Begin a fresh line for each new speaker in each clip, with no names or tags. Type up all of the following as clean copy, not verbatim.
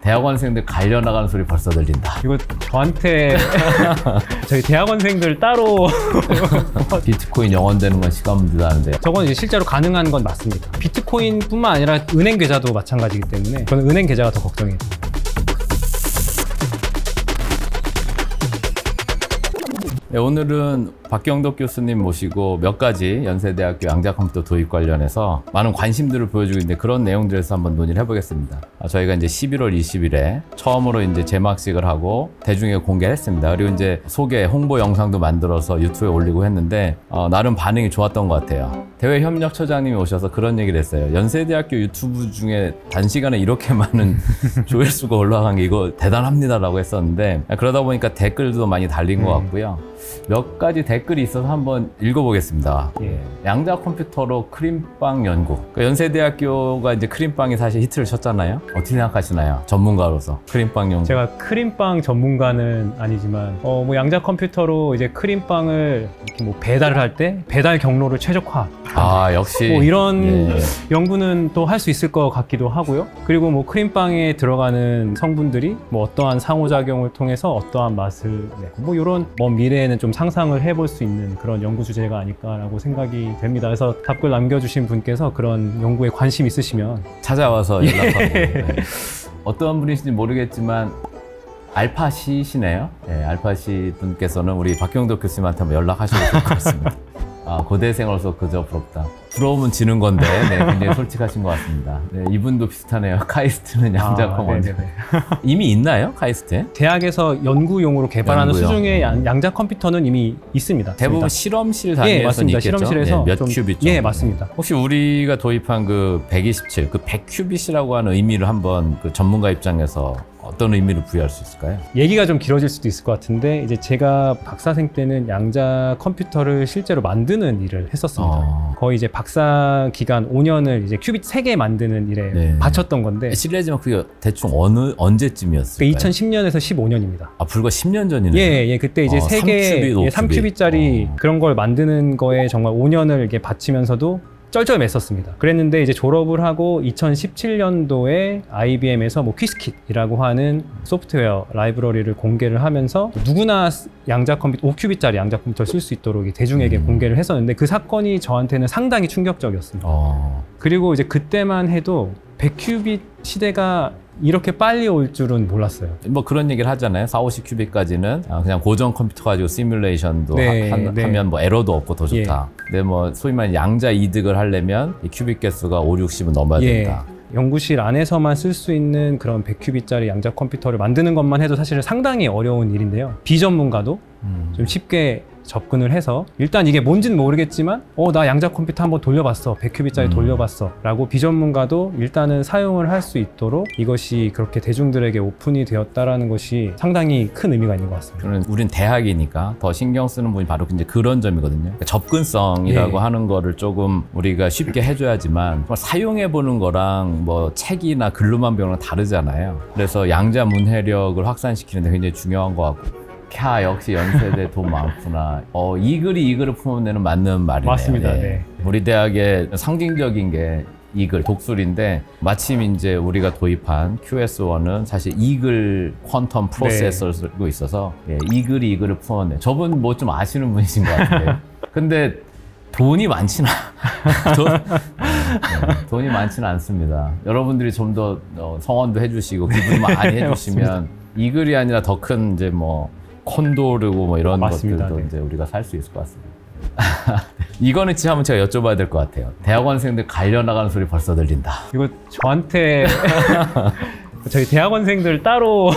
대학원생들 갈려나가는 소리 벌써 들린다.
이거 저한테 저희 대학원생들 따로
비트코인 영원되는 건 시간 문제다 하는데
저건 이제 실제로 가능한 건 맞습니다. 비트코인뿐만 아니라 은행 계좌도 마찬가지이기 때문에 저는 은행 계좌가 더 걱정이에요.
네, 오늘은 박경덕 교수님 모시고 몇 가지 연세대학교 양자컴퓨터 도입 관련해서 많은 관심들을 보여주고 있는데 그런 내용들에서 한번 논의를 해보겠습니다. 저희가 이제 11월 20일에 처음으로 이제 제막식을 하고 대중에 공개했습니다. 그리고 이제 소개 홍보 영상도 만들어서 유튜브에 올리고 했는데 나름 반응이 좋았던 것 같아요. 대외협력처장님이 오셔서 그런 얘기를 했어요. 연세대학교 유튜브 중에 단시간에 이렇게 많은 조회수가 올라간 게 이거 대단합니다라고 했었는데 그러다 보니까 댓글도 많이 달린 것 같고요. 몇 가지 댓글이 있어서 한번 읽어보겠습니다. 양자 컴퓨터로 크림빵 연구. 그러니까 연세대학교가 이제 크림빵이 사실 히트를 쳤잖아요. 어떻게 생각하시나요? 전문가로서 크림빵 연구.
제가 크림빵 전문가는 아니지만 뭐 양자 컴퓨터로 이제 크림빵을 이렇게 뭐 배달을 할 때 배달 경로를 최적화.
역시
뭐 이런 연구는 또 할 수 있을 것 같기도 하고요. 그리고 뭐 크림빵에 들어가는 성분들이 뭐 어떠한 상호작용을 통해서 어떠한 맛을 내고 뭐 이런 먼 미래에는 좀 상상을 해볼 수 있는 그런 연구 주제가 아닐까라고 생각이 됩니다. 그래서 답글 남겨주신 분께서 그런 연구에 관심 있으시면
찾아와서 연락하고 어떤 분이신지 모르겠지만 알파시시네요. 알파시 분께서는 우리 박경덕 교수님한테 한번 연락하셔도 될 것 같습니다. 고대생으로서 그저 부럽다. 부러우면 지는 건데 굉장히 솔직하신 것 같습니다. 이분도 비슷하네요. 카이스트는 양자컴 언제 이미 있나요? 카이스트에?
대학에서 연구용으로 개발하는 수중의 양자 컴퓨터는 이미 있습니다.
대부분 실험실 단위에서
맞습니다.
있겠죠?
실험실에서
몇 큐빗 정도?
맞습니다.
혹시 우리가 도입한 그 127, 그 100큐빗이라고 하는 의미를 한번 그 전문가 입장에서 어떤 의미를 부여할 수 있을까요?
얘기가 좀 길어질 수도 있을 것 같은데 이제 제가 박사생 때는 양자 컴퓨터를 실제로 만드는 일을 했었습니다. 거의 이제 박사 기간 5년을 이제 큐빗 3개 만드는 일에 바쳤던 건데
실례지만 그게 대충 언제쯤이었을까요?
2010년에서 15년입니다.
불과 10년 전이네요.
그때 이제 3큐빗, 3큐빗짜리 그런 걸 만드는 거에 정말 5년을 이렇게 바치면서도 쩔쩔맸었습니다. 그랬는데 이제 졸업을 하고 2017년도에 IBM에서 뭐 퀴스킷이라고 하는 소프트웨어 라이브러리를 공개를 하면서 누구나 양자 컴퓨터 5큐빗짜리 양자 컴퓨터를 쓸 수 있도록 대중에게 공개를 했었는데 그 사건이 저한테는 상당히 충격적이었습니다. 그리고 이제 그때만 해도 100큐빗 시대가 이렇게 빨리 올 줄은 몰랐어요.
뭐 그런 얘기를 하잖아요. 4, 50큐빗까지는 그냥 고정 컴퓨터 가지고 시뮬레이션도 하면 뭐 에러도 없고 더 좋다. 근데 뭐 소위 말하는 양자 이득을 하려면 이 큐빗 개수가 5, 60은 넘어야 된다.
연구실 안에서만 쓸 수 있는 그런 100큐빗짜리 양자 컴퓨터를 만드는 것만 해도 사실은 상당히 어려운 일인데요. 비전문가도 좀 쉽게 접근을 해서 일단 이게 뭔지는 모르겠지만 나 양자 컴퓨터 한번 돌려봤어, 100큐빗짜리 돌려봤어 라고 비전문가도 일단은 사용을 할 수 있도록 이것이 그렇게 대중들에게 오픈이 되었다라는 것이 상당히 큰 의미가 있는 것 같습니다.
우린 대학이니까 더 신경 쓰는 부분이 바로 이제 그런 점이거든요. 그러니까 접근성이라고 하는 거를 조금 우리가 쉽게 해줘야지만 사용해보는 거랑 뭐 책이나 글로만 배우는 건 다르잖아요. 그래서 양자 문해력을 확산시키는 데 굉장히 중요한 것 같고 역시 연세대 돈 많구나. 이 글을 품은 데는 맞는 말이네요.
맞습니다.
우리 대학의 상징적인 게 이글, 독술인데 마침 이제 우리가 도입한 QS1은 사실 이글 퀀텀 프로세서를 쓰고 있어서 이글을 품었네요. 저분 뭐 좀 아시는 분이신 것 같아요. 근데 돈이 많지는 돈이 많지는 않습니다. 여러분들이 좀 더 성원도 해주시고 기부 많이 해주시면 이글이 아니라 더 큰 이제 뭐 콘도르고 뭐 이런 것들도 이제 우리가 살 수 있을 것 같습니다. 이거는 진짜 한번 제가 여쭤봐야 될 것 같아요. 대학원생들 갈려나가는 소리 벌써 들린다.
이거 저한테 저희 대학원생들 따로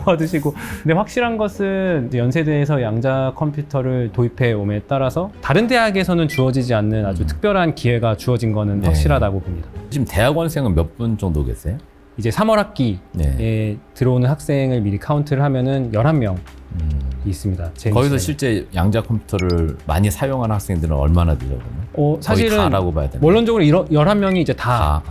모아두시고 근데 확실한 것은 연세대에서 양자 컴퓨터를 도입해 옴에 따라서 다른 대학에서는 주어지지 않는 아주 특별한 기회가 주어진 거는 확실하다고 봅니다.
지금 대학원생은 몇 분 정도 계세요?
이제 3월 학기에 들어오는 학생을 미리 카운트를 하면은 11명 있습니다.
거기서 실제 양자 컴퓨터를 많이 사용하는 학생들은 얼마나 되죠?
사실은
다라고 봐야 되나요?
원론적으로 11명이 이제 다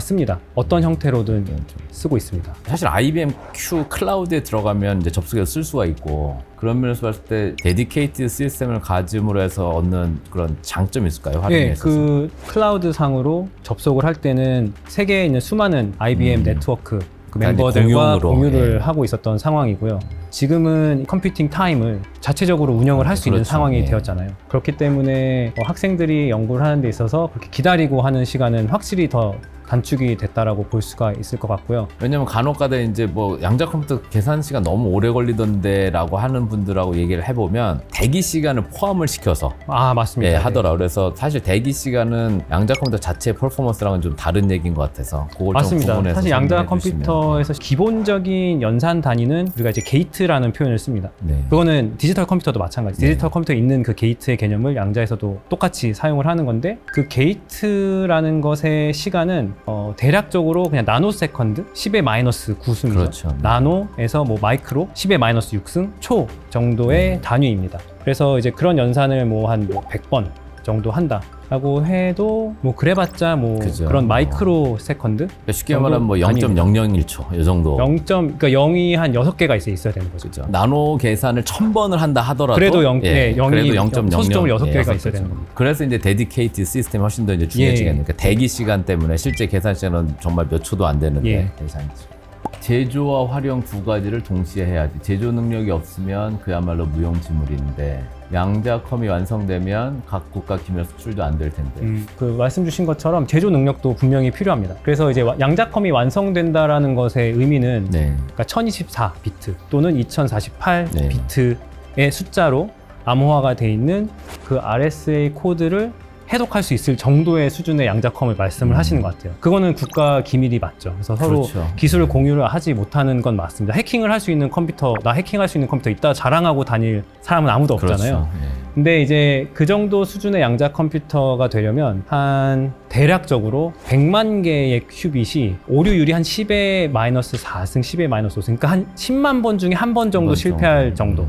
씁니다. 어떤 형태로든 쓰고 있습니다.
사실 IBM Q 클라우드에 들어가면 이제 접속해서 쓸 수가 있고 그런 면에서 봤을 때 데디케이티드 시스템을 가짐으로 해서 얻는 그런 장점이 있을까요? 활용에 있어서?
그 클라우드 상으로 접속을 할 때는 세계에 있는 수많은 IBM 네트워크 그 멤버들과 공유를
예.
하고 있었던 상황이고요. 지금은 컴퓨팅 타임을 자체적으로 운영을 할 수 있는
그렇죠.
상황이
예.
되었잖아요. 그렇기 때문에 학생들이 연구를 하는 데 있어서 그렇게 기다리고 하는 시간은 확실히 더 단축이 됐다라고 볼 수가 있을 것 같고요.
왜냐면 간혹가다 이제 뭐 양자 컴퓨터 계산 시간 너무 오래 걸리던데라고 하는 분들하고 얘기를 해보면 대기 시간을 포함을 시켜서
맞습니다.
예, 하더라고요. 그래서 사실 대기 시간은 양자 컴퓨터 자체의 퍼포먼스랑은 좀 다른 얘기인 것 같아서 그걸
맞습니다.
좀 구분해서
사실 양자
설명해 주시면.
컴퓨터에서 기본적인 연산 단위는 우리가 이제 게이트라는 표현을 씁니다.
네.
그거는 디지털 컴퓨터도 마찬가지. 디지털 컴퓨터에 있는 그 게이트의 개념을 양자에서도 똑같이 사용을 하는 건데 그 게이트라는 것의 시간은 대략적으로 그냥 나노세컨드 10의 마이너스 9승이죠.
그렇죠.
나노에서 뭐 마이크로 10의 마이너스 6승 초 정도의 단위입니다. 그래서 이제 그런 연산을 뭐 한 100번 정도 한다. 라고 해도 뭐 그래봤자 뭐
그죠.
그런 마이크로 세컨드
그러니까 쉽게 말하면 뭐 0.001초 이 정도.
그러니까 0이 한 6개가 있어야 되는 거죠.
그죠. 나노 계산을 1000번을 한다 하더라도
그래도 0이
그래도 0.00
소수점을 6개가 있어야 되는 겁니다.
그래서 이제 데디케이트 시스템이 훨씬 더 이제 중요해지겠네요. 그러니까 대기 시간 때문에 실제 계산 시간은 정말 몇 초도 안 되는데 계산이죠. 제조와 활용 두 가지를 동시에 해야지. 제조 능력이 없으면 그야말로 무용지물인데 양자컴이 완성되면 각 국가 기밀 수출도 안 될 텐데.
그 말씀 주신 것처럼 제조 능력도 분명히 필요합니다. 그래서 이제 양자컴이 완성된다라는 것의 의미는 그러니까 1024비트 또는 2048비트의 숫자로 암호화가 돼 있는 그 RSA 코드를 해독할 수 있을 정도의 수준의 양자컴을 말씀을 하시는 것 같아요. 그거는 국가 기밀이 맞죠. 그래서 서로
그렇죠.
기술을 공유를 하지 못하는 건 맞습니다. 해킹을 할 수 있는 컴퓨터, 나 해킹할 수 있는 컴퓨터 있다 자랑하고 다닐 사람은 아무도 없잖아요.
그렇죠.
근데 이제 그 정도 수준의 양자 컴퓨터가 되려면 한 대략적으로 100만 개의 큐빗이 오류율이 한 10의 마이너스 4승, 10의 마이너스 5승, 그러니까 한 10만 번 중에 한 번 정도 실패할 정도.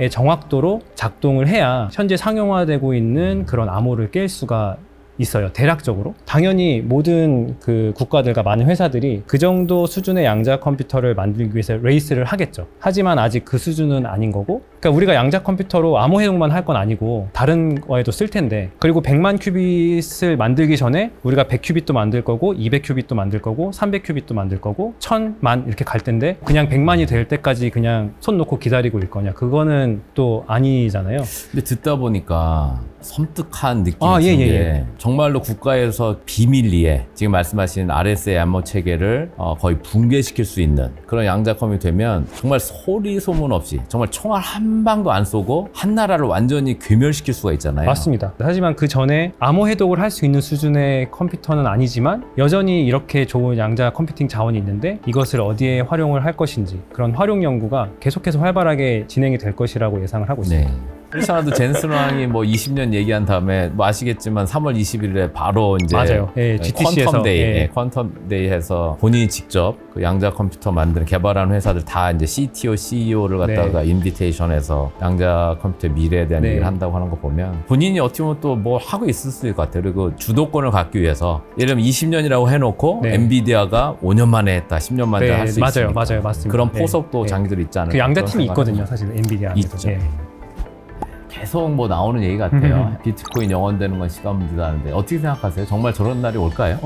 의 정확도로 작동을 해야 현재 상용화되고 있는 그런 암호를 깰 수가 있어요. 대략적으로. 당연히 모든 그 국가들과 많은 회사들이 그 정도 수준의 양자 컴퓨터를 만들기 위해서 레이스를 하겠죠. 하지만 아직 그 수준은 아닌 거고, 그러니까 우리가 양자 컴퓨터로 암호 해독만 할 건 아니고 다른 거에도 쓸 텐데, 그리고 100만 큐빗을 만들기 전에 우리가 100큐빗도 만들 거고 200큐빗도 만들 거고 300큐빗도 만들 거고 1000만 이렇게 갈 텐데 그냥 100만이 될 때까지 그냥 손 놓고 기다리고 있을 거냐, 그거는 또 아니잖아요.
근데 듣다 보니까 섬뜩한 느낌이 드는 게 정말로 국가에서 비밀리에 지금 말씀하신 RSA 암호 체계를 거의 붕괴시킬 수 있는 그런 양자컴이 되면 정말 소리 소문 없이 정말 총알 한 방도 안 쏘고 한 나라를 완전히 괴멸시킬 수가 있잖아요.
맞습니다. 하지만 그 전에 암호 해독을 할 수 있는 수준의 컴퓨터는 아니지만 여전히 이렇게 좋은 양자 컴퓨팅 자원이 있는데 이것을 어디에 활용을 할 것인지 그런 활용 연구가 계속해서 활발하게 진행이 될 것이라고 예상을 하고 있습니다.
크리스티아노도 젠슨 왕이 뭐 20년 얘기한 다음에 뭐 아시겠지만 3월 20일에 바로 이제
맞아요. GTC에서
퀀텀 데이 해서 본인이 직접 그 양자 컴퓨터 만드는 개발하는 회사들 다 이제 CTO, CEO를 갖다가 인비테이션해서 양자 컴퓨터의 미래에 대한 얘기를 한다고 하는 거 보면 본인이 어떻게 보면 또 뭐 하고 있을 것 같아요. 그리고 주도권을 갖기 위해서 예를 들면 20년이라고 해놓고 엔비디아가 5년 만에 했다, 10년 만에 할 수 있으니까
맞아요. 맞습니다.
그런 포석도 장기들이 있지 않을까.
그 양자팀이 있거든요. 사실 엔비디아
있죠. 계속 뭐 나오는 얘기 같아요. 비트코인 영원되는 건 시간 문제다 하는데 어떻게 생각하세요? 정말 저런 날이 올까요?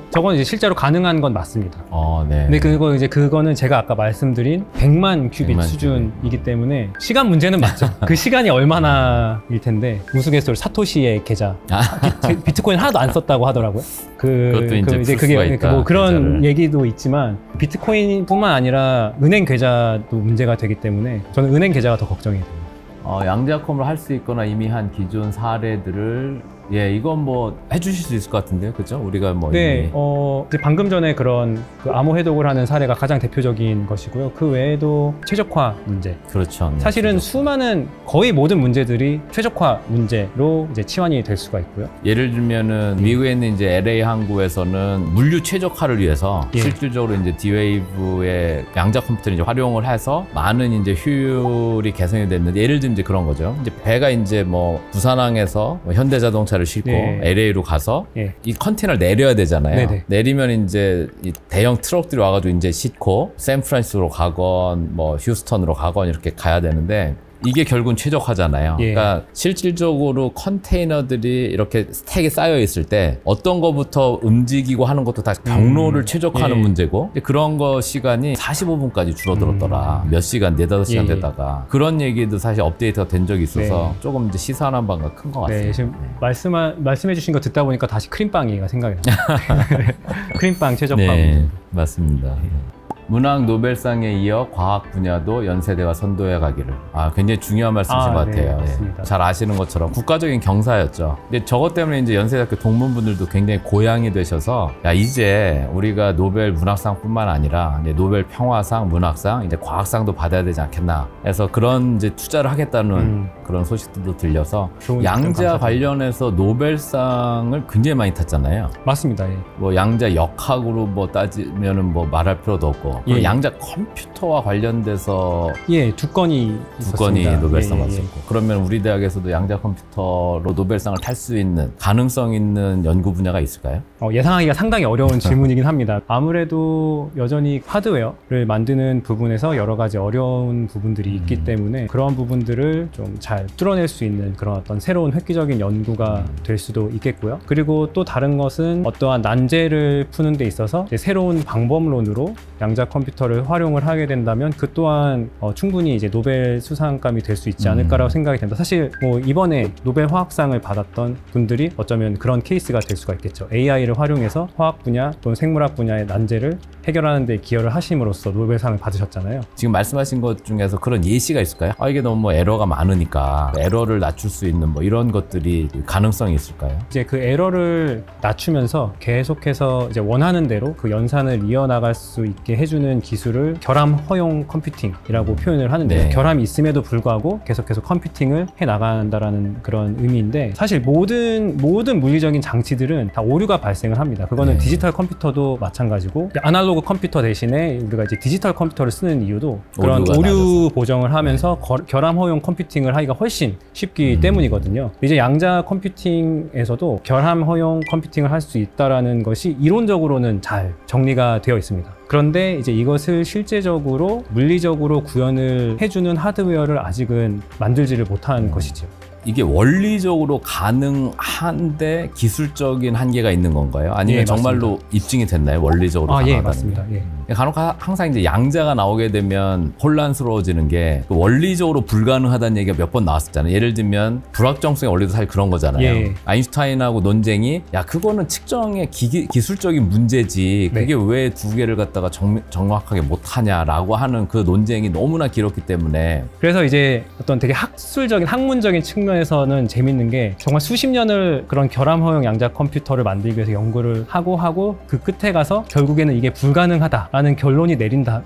저건 이제 실제로 가능한 건 맞습니다.
네.
근데 그거는 제가 아까 말씀드린 100만 큐빗 수준이기 때문에 시간 문제는 맞죠. 그 시간이 얼마나일 텐데 우스갯소리 사토시의 계좌 비트코인 하나도 안 썼다고 하더라고요.
그것도 이제 그게
뭐 그런 얘기도 있지만 비트코인뿐만 아니라 은행 계좌도 문제가 되기 때문에 저는 은행 계좌가 더 걱정이 돼요.
양자컴을 할 수 있거나 이미 한 기존 사례들을 이건 뭐 해주실 수 있을 것 같은데요, 그렇죠? 우리가 뭐
이제 방금 전에 그런 그 암호 해독을 하는 사례가 가장 대표적인 것이고요. 그 외에도 최적화 문제.
그렇죠.
사실은 수많은 거의 모든 문제들이 최적화 문제로 이제 치환이 될 수가 있고요.
예를 들면은 미국에 있는 이제 LA 항구에서는 물류 최적화를 위해서 실질적으로 이제 D-Wave의 양자 컴퓨터를 이제 활용을 해서 많은 이제 효율이 개선이 됐는데 예를 들면 이제 그런 거죠. 이제 배가 이제 뭐 부산항에서 뭐 현대자동차 싣고 LA로 가서 이 컨테이너를 내려야 되잖아요. 내리면 이제 이 대형 트럭들이 와가지고 이제 싣고 샌프란시스코로 가건 뭐 휴스턴으로 가건 이렇게 가야 되는데 이게 결국은 최적화잖아요.
예.
그러니까 실질적으로 컨테이너들이 이렇게 스택에 쌓여 있을 때 어떤 거부터 움직이고 하는 것도 다 경로를 최적화하는
예.
문제고 그런 거 시간이 45분까지 줄어들었더라. 몇 시간, 4-5시간
예.
되다가 그런 얘기도 사실 업데이트가 된 적이 있어서
네.
조금 이제 시사하는 바가 큰 것 같습니다.
네, 지금 말씀해 주신 거 듣다 보니까 다시 크림빵이가 생각이 나요. 크림빵 최적화.
네, 맞습니다. 문학 노벨상에 이어 과학 분야도 연세대가 선도해 가기를. 굉장히 중요한 말씀이신 것
네,
같아요.
맞습니다.
잘 아시는 것처럼 국가적인 경사였죠. 근데 저것 때문에 이제 연세대학교 동문분들도 굉장히 고향이 되셔서 야, 이제 우리가 노벨 문학상뿐만 아니라 이제 노벨 평화상, 문학상, 이제 과학상도 받아야 되지 않겠나. 해서 그런 이제 투자를 하겠다는 그런 소식들도 들려서 양자 관련해서 노벨상을 굉장히 많이 탔잖아요.
맞습니다. 예.
뭐 양자 역학으로 뭐 따지면은 뭐 말할 필요도 없고
예.
양자 컴퓨터와 관련돼서
예, 두 건이
두 건이
있었습니다.
노벨상
예,
받았고 그러면 우리 대학에서도 양자 컴퓨터로 노벨상을 탈 수 있는 가능성 있는 연구 분야가 있을까요?
예상하기가 상당히 어려운 질문이긴 합니다. 아무래도 여전히 하드웨어를 만드는 부분에서 여러 가지 어려운 부분들이 있기 때문에 그런 부분들을 좀 잘 뚫어낼 수 있는 그런 어떤 새로운 획기적인 연구가 될 수도 있겠고요. 그리고 또 다른 것은 어떠한 난제를 푸는 데 있어서 이제 새로운 방법론으로 양자 컴퓨터를 활용을 하게 된다면 그 또한 충분히 이제 노벨 수상감이 될 수 있지 않을까라고 생각이 됩니다. 사실 뭐 이번에 노벨 화학상을 받았던 분들이 어쩌면 그런 케이스가 될 수가 있겠죠. AI를 활용해서 화학 분야 또는 생물학 분야의 난제를 해결하는 데 기여를 하심으로써 노벨상을 받으셨잖아요.
지금 말씀하신 것 중에서 그런 예시가 있을까요? 이게 너무 뭐 에러가 많으니까 에러를 낮출 수 있는 뭐 이런 것들이 가능성이 있을까요?
이제 그 에러를 낮추면서 계속해서 이제 원하는 대로 그 연산을 이어나갈 수 있게 해주는 기술을 결함 허용 컴퓨팅이라고 표현을 하는데요.
네.
결함이 있음에도 불구하고 계속해서 컴퓨팅을 해 나간다라는 그런 의미인데 사실 모든 물리적인 장치들은 다 오류가 발생을 합니다. 그거는
네.
디지털 컴퓨터도 마찬가지고 아날로그 컴퓨터 대신에 우리가 이제 디지털 컴퓨터를 쓰는 이유도 그런 오류 보정을 하면서 결함 허용 컴퓨팅을 하기가 훨씬 쉽기 때문이거든요. 이제 양자 컴퓨팅에서도 결함 허용 컴퓨팅을 할 수 있다라는 것이 이론적으로는 잘 정리가 되어 있습니다. 그런데 이제 이것을 실제적으로 물리적으로 구현을 해주는 하드웨어를 아직은 만들지를 못한 것이죠.
이게 원리적으로 가능한데 기술적인 한계가 있는 건가요? 아니면
예,
정말로
맞습니다.
입증이 됐나요? 원리적으로 가능하다는
예, 맞습니다. 예.
간혹 항상 이제 양자가 나오게 되면 혼란스러워지는 게 원리적으로 불가능하다는 얘기가 몇 번 나왔었잖아요. 예를 들면 불확정성의 원리도 사실 그런 거잖아요.
예.
아인슈타인하고 논쟁이 야 그거는 측정의 기술적인 문제지 그게 왜 두 개를 갖다가 정확하게 못하냐라고 하는 그 논쟁이 너무나 길었기 때문에
그래서 이제 어떤 되게 학문적인 측면에서는 재밌는 게 정말 수십 년을 그런 결함 허용 양자 컴퓨터를 만들기 위해서 연구를 하고 그 끝에 가서 결국에는 이게 불가능하다라는 결론이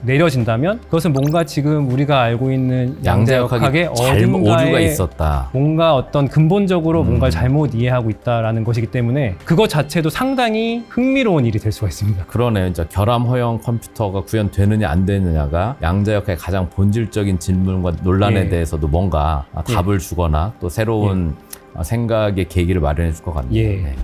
내려진다면 그것은 뭔가 지금 우리가 알고 있는 양자 역학에
오류가 있었다.
뭔가 어떤 근본적으로 뭔가를 잘못 이해하고 있다라는 것이기 때문에 그것 자체도 상당히 흥미로운 일이 될 수가 있습니다.
그러네요. 진짜 결함 허용 컴퓨터가 구현되느냐 안 되느냐가 양자 역학의 가장 본질적인 질문과 논란에 대해서도 뭔가 답을 주거나 또 새로운 생각의 계기를 마련해 줄 것 같네요. 네.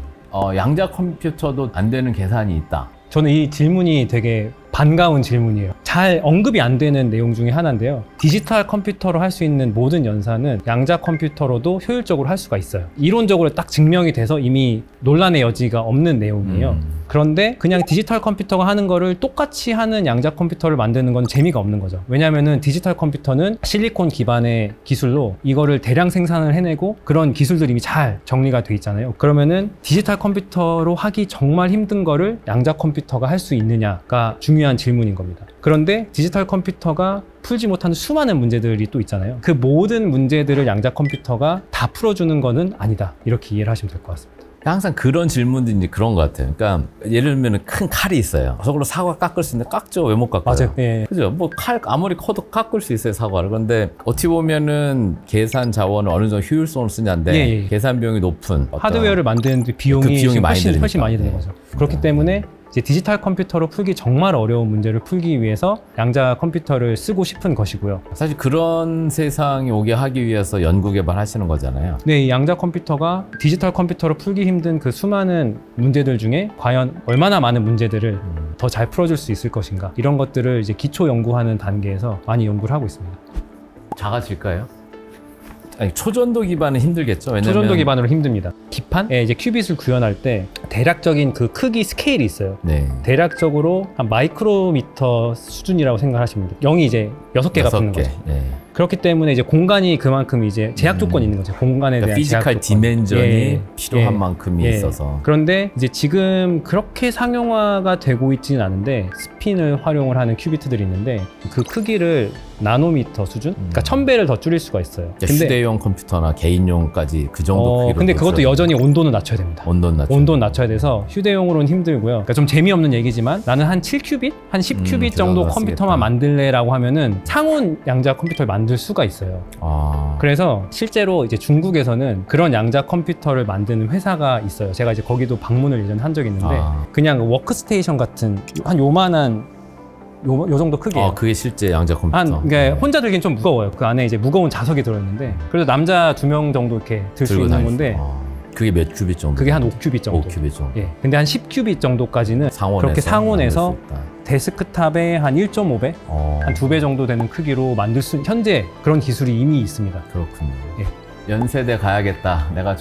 양자 컴퓨터도 안 되는 계산이 있다.
저는 이 질문이 되게 반가운 질문이에요. 잘 언급이 안 되는 내용 중에 하나인데요. 디지털 컴퓨터로 할 수 있는 모든 연산은 양자 컴퓨터로도 효율적으로 할 수가 있어요. 이론적으로 딱 증명이 돼서 이미 논란의 여지가 없는 내용이에요. 그런데 그냥 디지털 컴퓨터가 하는 거를 똑같이 하는 양자 컴퓨터를 만드는 건 재미가 없는 거죠. 왜냐하면은 디지털 컴퓨터는 실리콘 기반의 기술로 이거를 대량 생산을 해내고 그런 기술들이 이미 잘 정리가 돼 있잖아요. 그러면은 디지털 컴퓨터로 하기 정말 힘든 거를 양자 컴퓨터가 할 수 있느냐가 중요한 질문인 겁니다. 그런데 디지털 컴퓨터가 풀지 못하는 수많은 문제들이 또 있잖아요. 그 모든 문제들을 양자 컴퓨터가 다 풀어주는 거는 아니다. 이렇게 이해를 하시면 될 것 같습니다.
항상 그런 질문들이 이제 그런 것 같아요. 그러니까 예를 들면 큰 칼이 있어요. 저걸로 사과 깎을 수 있는데 깎죠. 왜 못 깎아요?
맞아요. 예.
그죠? 뭐 칼 아무리 커도 깎을 수 있어요, 사과를. 그런데 어떻게 보면은 계산 자원을 어느 정도 효율성으로 쓰냐인데 계산 비용이 높은
하드웨어를 만드는 비용이 훨씬 많이 드는 거죠. 그렇기 때문에 이제 디지털 컴퓨터로 풀기 정말 어려운 문제를 풀기 위해서 양자 컴퓨터를 쓰고 싶은 것이고요.
사실 그런 세상이 오게 하기 위해서 연구 개발하시는 거잖아요.
네, 이 양자 컴퓨터가 디지털 컴퓨터로 풀기 힘든 그 수많은 문제들 중에 과연 얼마나 많은 문제들을 더 잘 풀어줄 수 있을 것인가, 이런 것들을 이제 기초 연구하는 단계에서 많이 연구를 하고 있습니다.
작아질까요? 아니, 초전도 기반은 힘들겠죠. 왜냐면
초전도 기반으로 힘듭니다. 기판에 이제 큐빗을 구현할 때 대략적인 그 크기 스케일이 있어요.
네.
대략적으로 한 마이크로미터 수준이라고 생각하시면 돼요. 0이 이제 6개가 붙는 거죠.
네.
그렇기 때문에 이제 공간이 그만큼 이제 제약 조건이 있는 거죠. 공간에 대한
피지컬
제약 조건.
디멘전이 필요한 만큼이 있어서.
그런데 이제 지금 그렇게 상용화가 되고 있지는 않은데 스핀을 활용을 하는 큐비트들이 있는데 그 크기를 나노미터 수준? 그러니까 1000배를 더 줄일 수가 있어요.
근데 휴대용 컴퓨터나 개인용까지 그 정도 크기로.
근데 그것도 여전히 온도는 낮춰야 됩니다. 온도는 낮춰야 돼서 휴대용으로는 힘들고요. 그러니까 좀 재미없는 얘기지만 나는 한 7큐빗? 한 10큐빗 정도 컴퓨터만 만들래라고 하면은 상온 양자 컴퓨터를 만들 수가 있어요. 그래서 실제로 이제 중국에서는 그런 양자 컴퓨터를 만드는 회사가 있어요. 제가 이제 거기도 방문을 예전에 한 적이 있는데 그냥 워크스테이션 같은 한 요만한 요 정도 크기예요.
그게 실제 양자 컴퓨터.
그러니까 혼자 들기엔 좀 무거워요. 그 안에 이제 무거운 자석이 들어있는데 그래도 남자 2명 정도 이렇게 들 수 있는 건데
그게 몇 큐빗 정도?
그게 한 5큐빗 정도.
5큐빗 정도.
예. 근데 한 10큐빗 정도까지는 그렇게 상온에서 데스크탑의 한 1.5배, 한 2배 정도 되는 크기로 만들 수 현재 그런 기술이 이미 있습니다.
그렇군요. 예. 연세대 가야겠다. 내가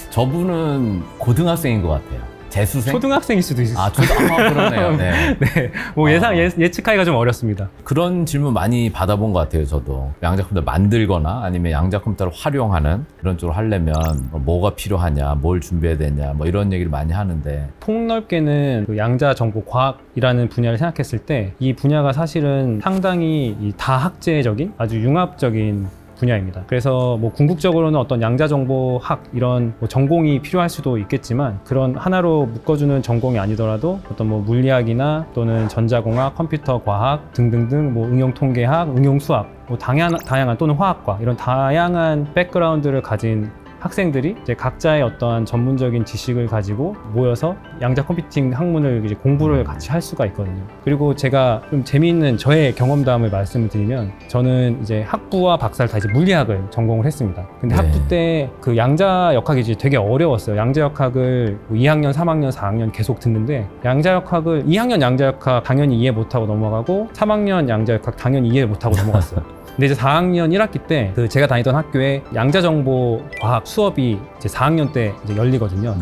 저분은 고등학생인 것 같아요. 재수생?
초등학생일 수도 있어요.
그러네요. 네.
네. 뭐 예측하기가 좀 어렵습니다.
그런 질문 많이 받아본 것 같아요, 저도. 양자 컴퓨터 만들거나 아니면 양자 컴퓨터를 활용하는 그런 쪽으로 하려면 뭐가 필요하냐, 뭘 준비해야 되냐, 뭐 이런 얘기를 많이 하는데.
폭넓게는 그 양자 정보 과학이라는 분야를 생각했을 때 이 분야가 사실은 상당히 이 다학제적인 아주 융합적인 분야입니다. 그래서 뭐 궁극적으로는 어떤 양자정보학 이런 뭐 전공이 필요할 수도 있겠지만 그런 하나로 묶어주는 전공이 아니더라도 어떤 뭐 물리학이나 또는 전자공학, 컴퓨터과학 등등등 뭐 응용통계학, 응용수학, 뭐 다양한 또는 화학과 이런 다양한 백그라운드를 가진 학생들이 이제 각자의 어떠한 전문적인 지식을 가지고 모여서 양자 컴퓨팅 학문을 이제 공부를 같이 할 수가 있거든요. 그리고 제가 좀 재미있는 저의 경험담을 말씀을 드리면 저는 이제 학부와 박사를 다 이제 물리학을 전공을 했습니다. 근데 학부 때 그 양자역학이 이제 되게 어려웠어요. 양자역학을 뭐 2학년, 3학년, 4학년 계속 듣는데 양자역학을 2학년 양자역학 당연히 이해 못하고 넘어가고 3학년 양자역학 당연히 이해 못하고 넘어갔어요. 근데 이제 4학년 1학기 때 그 제가 다니던 학교에 양자정보과학 수업이 이제 4학년 때 이제 열리거든요.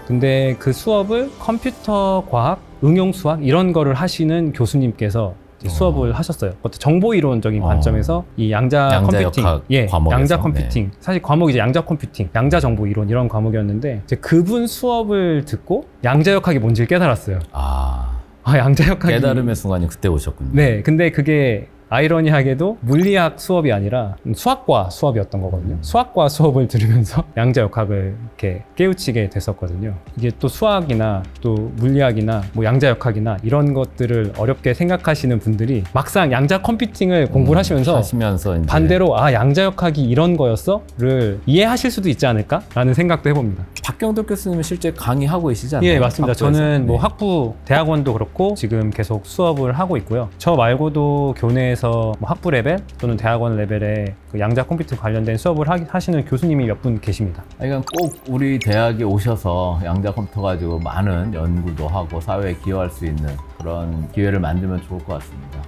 근데 그 수업을 컴퓨터 과학, 응용수학 이런 거를 하시는 교수님께서 수업을 하셨어요. 어떤 정보이론적인 관점에서 이 양자 컴퓨팅, 양자 컴퓨팅. 사실 과목이 이제 양자 컴퓨팅, 양자 정보 이론 이런 과목이었는데 이제 그분 수업을 듣고 양자역학이 뭔지를 깨달았어요. 양자역학이
깨달음의 순간이 그때 오셨군요.
네, 근데 그게 아이러니하게도 물리학 수업이 아니라 수학과 수업이었던 거거든요. 수학과 수업을 들으면서 양자역학을 이렇게 깨우치게 됐었거든요. 이게 또 수학이나 또 물리학이나 뭐 양자역학이나 이런 것들을 어렵게 생각하시는 분들이 막상 양자 컴퓨팅을 공부를 하시면서 이제 반대로 양자역학이 이런 거였어?를 이해하실 수도 있지 않을까? 라는 생각도 해봅니다.
박경덕 교수님은 실제 강의하고 계시잖아요.
예, 맞습니다. 학부에서. 저는 뭐 학부 대학원도 그렇고 지금 계속 수업을 하고 있고요. 저 말고도 교내에서 뭐 학부 레벨 또는 대학원 레벨의 그 양자 컴퓨팅 관련된 수업을 하시는 교수님이 몇 분 계십니다.
그러니까 꼭 우리 대학에 오셔서 양자 컴퓨터 가지고 많은 연구도 하고 사회에 기여할 수 있는 그런 기회를 만들면 좋을 것 같습니다.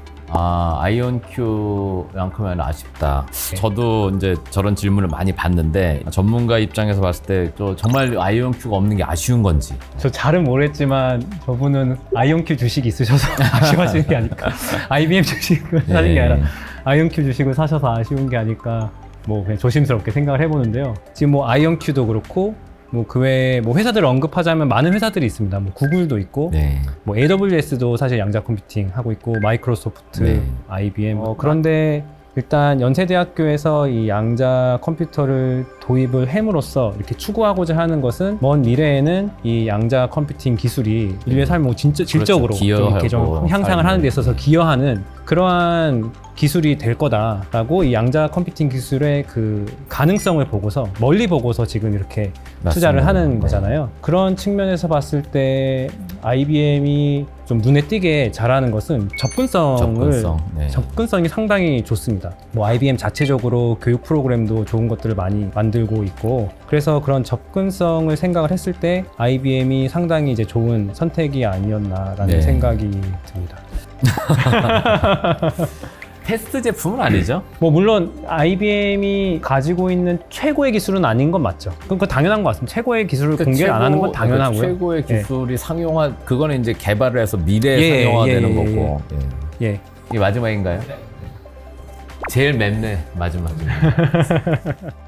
아이온큐만큼은 아쉽다. 저도 이제 저런 질문을 많이 받는데 전문가 입장에서 봤을 때 정말 아이온큐가 없는 게 아쉬운 건지.
저 잘은 모르겠지만 저분은 아이온큐 주식이 있으셔서 아쉬워하시는 게 아닐까. IBM 주식을 사는 게 아니라 아이온큐 주식을 사셔서 아쉬운 게 아닐까. 뭐 그냥 조심스럽게 생각을 해보는데요. 지금 뭐 아이온큐도 그렇고 뭐 그 외에 뭐 회사들을 언급하자면 많은 회사들이 있습니다. 뭐 구글도 있고, 뭐 AWS도 사실 양자 컴퓨팅 하고 있고, 마이크로소프트, IBM. 그런데 일단 연세대학교에서 이 양자 컴퓨터를 도입을 함으로써 이렇게 추구하고자 하는 것은 먼 미래에는 이 양자 컴퓨팅 기술이 인류의 삶을 뭐 진짜 질적으로 이렇게 좀 향상을 하는 데 있어서 기여하는 그러한 기술이 될 거다라고 이 양자 컴퓨팅 기술의 그 가능성을 보고서 멀리 보고서 지금 이렇게 투자를 하는 거잖아요. 그런 측면에서 봤을 때 IBM이 좀 눈에 띄게 잘하는 것은 접근성이 상당히 좋습니다. 뭐 IBM 자체적으로 교육 프로그램도 좋은 것들을 많이 만들고 있고 그래서 그런 접근성을 생각을 했을 때 IBM이 상당히 이제 좋은 선택이 아니었나라는 생각이 듭니다.
테스트 제품은 아니죠?
뭐 물론 IBM이 가지고 있는 최고의 기술은 아닌 건 맞죠. 그건 당연한 것 같습니다. 최고의 기술을 공개를 안 하는 건 당연하고요.
최고의 기술이 상용화, 그거는 이제 개발을 해서 미래에 상용화되는 거고.
예.
이게 마지막인가요? 제일 맵네, 마지막에.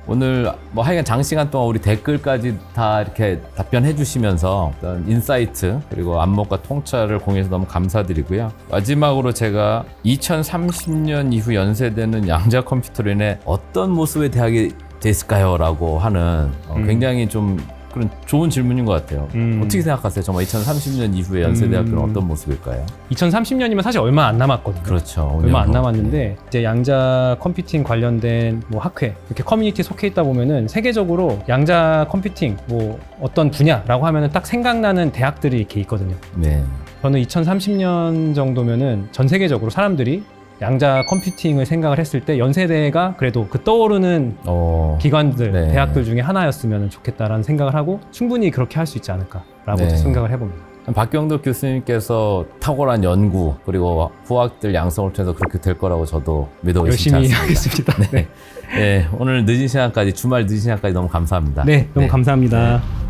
오늘 뭐 하여간 장시간 동안 우리 댓글까지 다 이렇게 답변해 주시면서 어떤 인사이트 그리고 안목과 통찰을 공유해서 너무 감사드리고요. 마지막으로 제가 2030년 이후 연세대는 양자 컴퓨터로 인해 어떤 모습의 대학이 됐을까요? 라고 하는 굉장히 좀 그런 좋은 질문인 것 같아요. 어떻게 생각하세요? 정말 2030년 이후에 연세대학교는 어떤 모습일까요?
2030년이면 사실 얼마 안 남았거든요.
그렇죠.
얼마 안 남았는데 이제 양자 컴퓨팅 관련된 뭐 학회 이렇게 커뮤니티 속해 있다 보면은 세계적으로 양자 컴퓨팅 뭐 어떤 분야라고 하면은 딱 생각나는 대학들이 이렇게 있거든요.
네.
저는 2030년 정도면은 전 세계적으로 사람들이 양자 컴퓨팅을 생각을 했을 때 연세대가 그래도 그 떠오르는 기관들,
네.
대학들 중에 하나였으면 좋겠다라는 생각을 하고 충분히 그렇게 할 수 있지 않을까라고
네.
생각을 해봅니다.
박경덕 교수님께서 탁월한 연구 그리고 후학들 양성을 통해서 그렇게 될 거라고 저도 믿어 의심치
열심히
않습니다.
하겠습니다.
네. 네, 오늘 늦은 시간까지 주말 늦은 시간까지 너무 감사합니다.
네, 너무 감사합니다.
네.